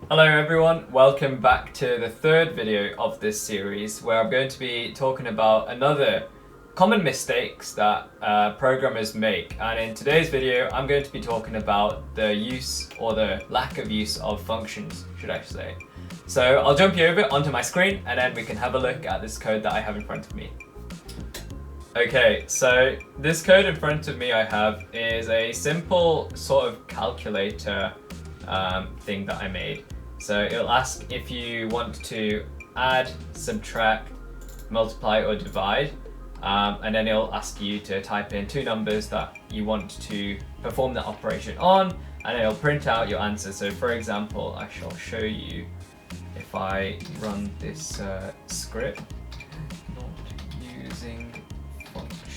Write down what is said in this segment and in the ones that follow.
Hello everyone, welcome back to the third video of this series where I'm going to be talking about another common mistakes that programmers make, and in today's video I'm going to be talking about the use or the lack of use of functions, should I say. So I'll jump you over onto my screen and then we can have a look at this code that I have in front of me. Okay, so this code in front of me I have is a simple sort of calculator thing that I made. So it'll ask if you want to add, subtract, multiply or divide, and then it'll ask you to type in two numbers that you want to perform the operation on, and it'll print out your answer. So for example, I shall show you if I run this script, not using functions.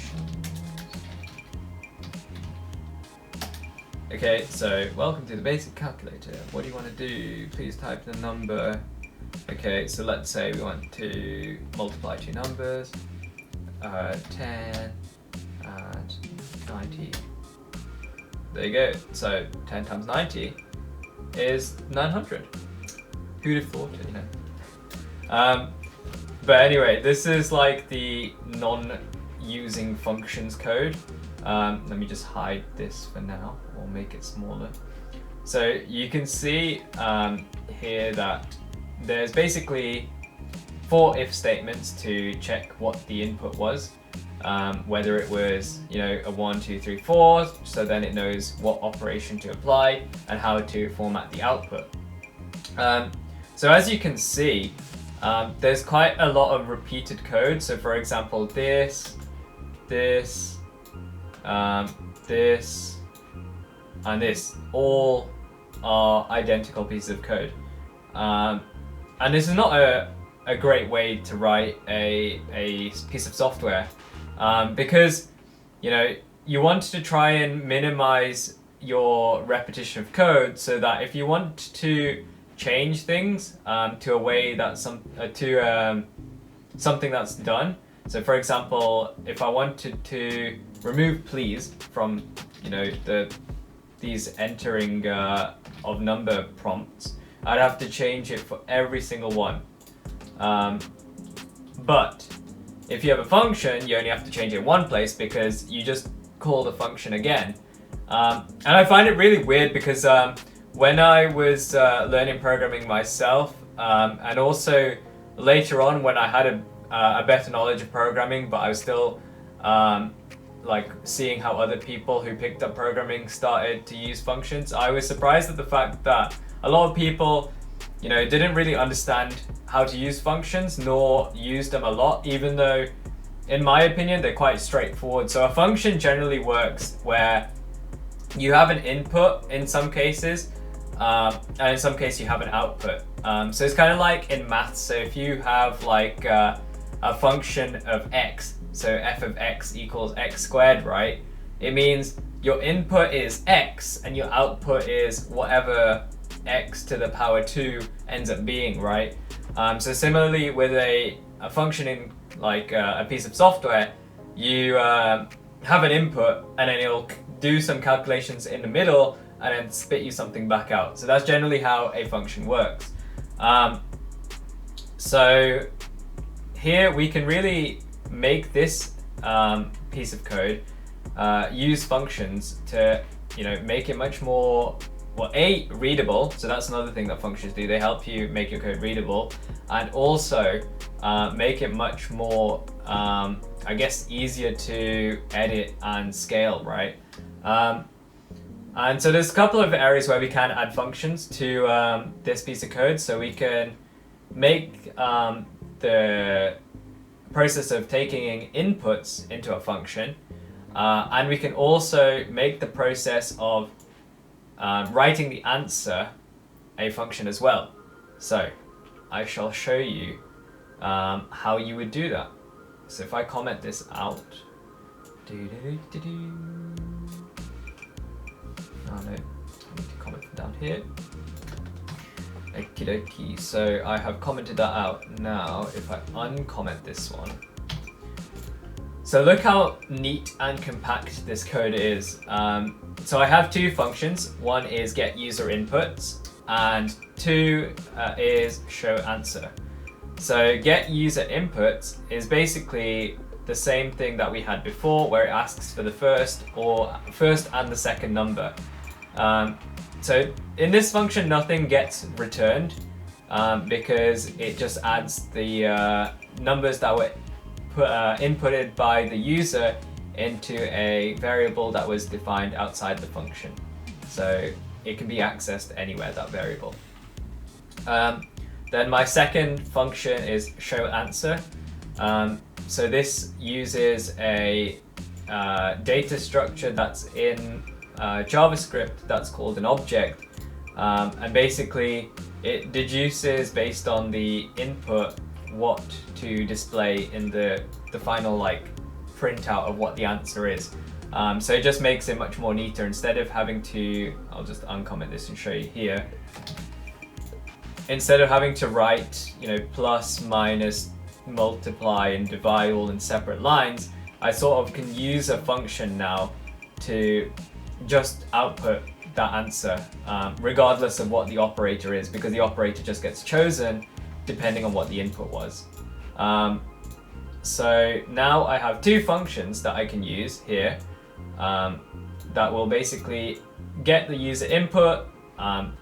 Okay, so welcome to the basic calculator. What do you want to do? Please type the number. Okay, so let's say we want to multiply two numbers, 10 and 90. There you go. So 10 times 90 is 900. Who'd have thought it, you know? But anyway, this is like the non-using functions code. Let me just hide this for now, or make it smaller. So you can see here that there's basically 4 if statements to check what the input was, whether it was, you know, a 1, 2, 3, 4, so then it knows what operation to apply and how to format the output. So as you can see, there's quite a lot of repeated code. So for example, this, and this all are identical pieces of code, and this is not a great way to write a piece of software, because you know you want to try and minimize your repetition of code, so that if you want to change things to a way that's something that's done. So for example, if I wanted to remove please from, you know, these entering of number prompts, I'd have to change it for every single one. But if you have a function, you only have to change it in one place because you just call the function again. And I find it really weird because when I was learning programming myself, and also later on when I had a better knowledge of programming, but I was still like seeing how other people who picked up programming started to use functions, I was surprised at the fact that a lot of people, you know, didn't really understand how to use functions nor use them a lot, even though in my opinion they're quite straightforward. So a function generally works where you have an input in some cases, and in some cases you have an output. So it's kind of like in maths. So if you have like a function of x, so f of x equals x squared, right? It means your input is x and your output is whatever x to the power 2 ends up being, right? So similarly with a function in like a piece of software, you have an input and then it'll do some calculations in the middle and then spit you something back out. So that's generally how a function works. So here we can really make this piece of code use functions to, you know, make it much more, well, readable. So that's another thing that functions do. They help you make your code readable, and also make it much more, I guess, easier to edit and scale, right? And so there's a couple of areas where we can add functions to this piece of code. So we can make the process of taking inputs into a function, and we can also make the process of writing the answer a function as well. So I shall show you how you would do that. So if I comment this out, oh no, I need to comment from down here. Okie dokie, so I have commented that out. Now if I uncomment this one, so look how neat and compact this code is. So I have two functions. One is get user inputs, and 2 is show answer. So get user inputs is basically the same thing that we had before, where it asks for the first and the second number. So in this function, nothing gets returned because it just adds the numbers that were inputted by the user into a variable that was defined outside the function. So it can be accessed anywhere, that variable. Then my second function is show answer. So this uses a data structure that's in JavaScript that's called an object. And basically it deduces based on the input what to display in the final printout of what the answer is. So it just makes it much more neater. Instead of having to, I'll just uncomment this and show you here. Instead of having to write, plus, minus, multiply, and divide all in separate lines, I sort of can use a function now to just output that answer, regardless of what the operator is, because the operator just gets chosen depending on what the input was. So now I have 2 functions that I can use here that will basically get the user input,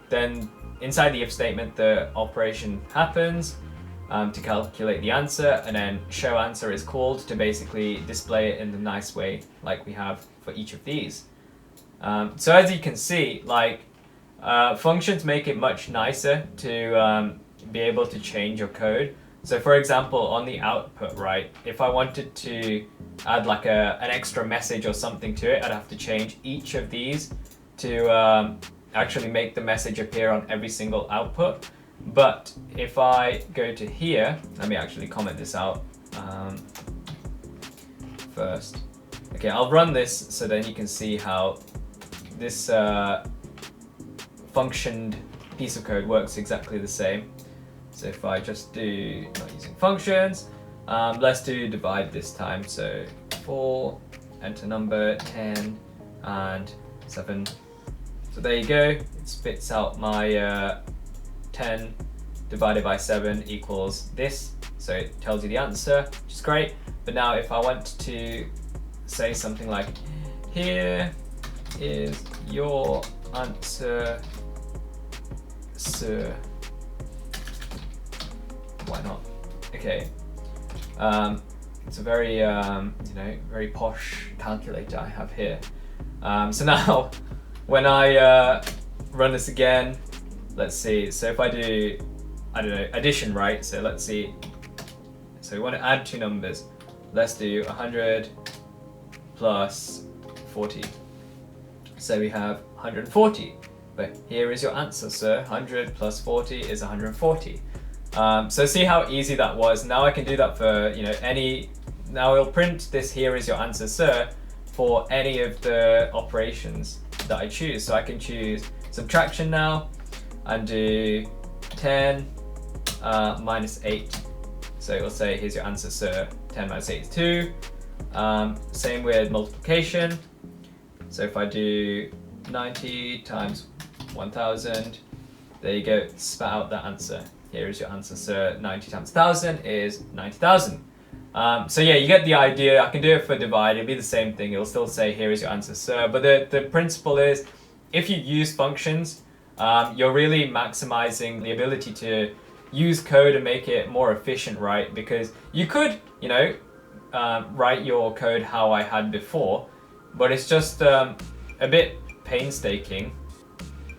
then inside the if statement the operation happens to calculate the answer, and then show answer is called to basically display it in the nice way like we have for each of these. So as you can see, functions make it much nicer to be able to change your code. So for example, on the output, right, if I wanted to add an extra message or something to it, I'd have to change each of these to actually make the message appear on every single output. But if I go to here, let me actually comment this out first. Okay, I'll run this so then you can see how this functioned piece of code works exactly the same. So if I just do, not using functions, let's do divide this time. So 4, enter number, 10, and 7. So there you go, it spits out my 10 divided by 7 equals this. So it tells you the answer, which is great. But now if I want to say something like, here is your answer, sir. Why not? Okay. It's a very, very posh calculator I have here. So now, when I run this again, let's see. So if I do, addition, right? So let's see. So we want to add 2 numbers. Let's do 100 plus 40. So we have 140. But here is your answer, sir. 100 plus 40 is 140. So see how easy that was. Now I can do that for any. Now it'll print this here is your answer, sir, for any of the operations that I choose. So I can choose subtraction now and do 10 minus 8. So it will say here's your answer, sir. 10 minus 8 is 2. Same with multiplication. So if I do 90 times 1000, there you go, spat out that answer. Here is your answer, sir. 90 times 1000 is 90,000. So yeah, you get the idea. I can do it for divide. It'll be the same thing. It'll still say here is your answer, sir. But the principle is, if you use functions, you're really maximizing the ability to use code and make it more efficient, right? Because you could, write your code how I had before, but it's just a bit painstaking.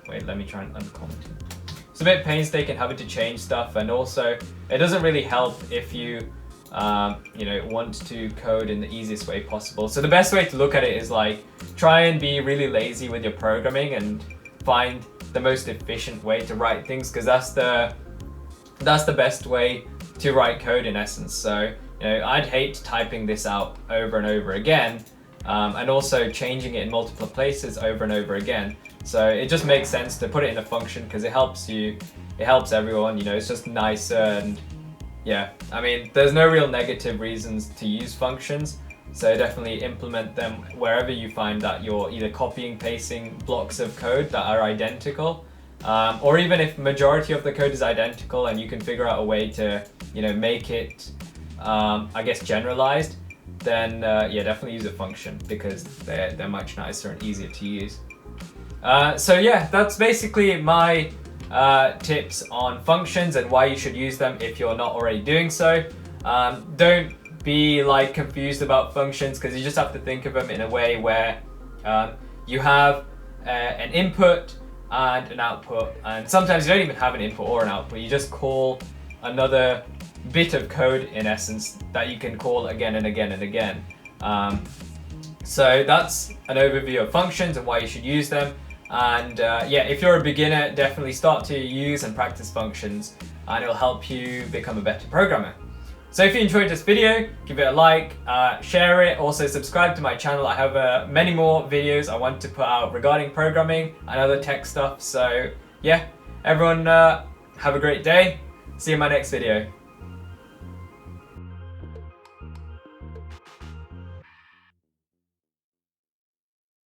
Wait, let me try and uncomment it. It's a bit painstaking having to change stuff, and also it doesn't really help if you want to code in the easiest way possible. So the best way to look at it is try and be really lazy with your programming and find the most efficient way to write things, because that's the best way to write code in essence. So I'd hate typing this out over and over again, and also changing it in multiple places over and over again. So it just makes sense to put it in a function because it helps you, it helps everyone, it's just nicer. And yeah, I mean, there's no real negative reasons to use functions. So definitely implement them wherever you find that you're either copying, pasting blocks of code that are identical, or even if majority of the code is identical and you can figure out a way to, make it, I guess, generalized, then yeah, definitely use a function because they're much nicer and easier to use. So yeah, that's basically my tips on functions and why you should use them if you're not already doing so. Don't be confused about functions, because you just have to think of them in a way where you have an input and an output, and sometimes you don't even have an input or an output. You just call another bit of code in essence that you can call again and again and again. So that's an overview of functions and why you should use them. And yeah, if you're a beginner, definitely start to use and practice functions, and it'll help you become a better programmer. So if you enjoyed this video, give it a like, share it, also subscribe to my channel. I have many more videos I want to put out regarding programming and other tech stuff. So yeah, everyone have a great day. See you in my next video.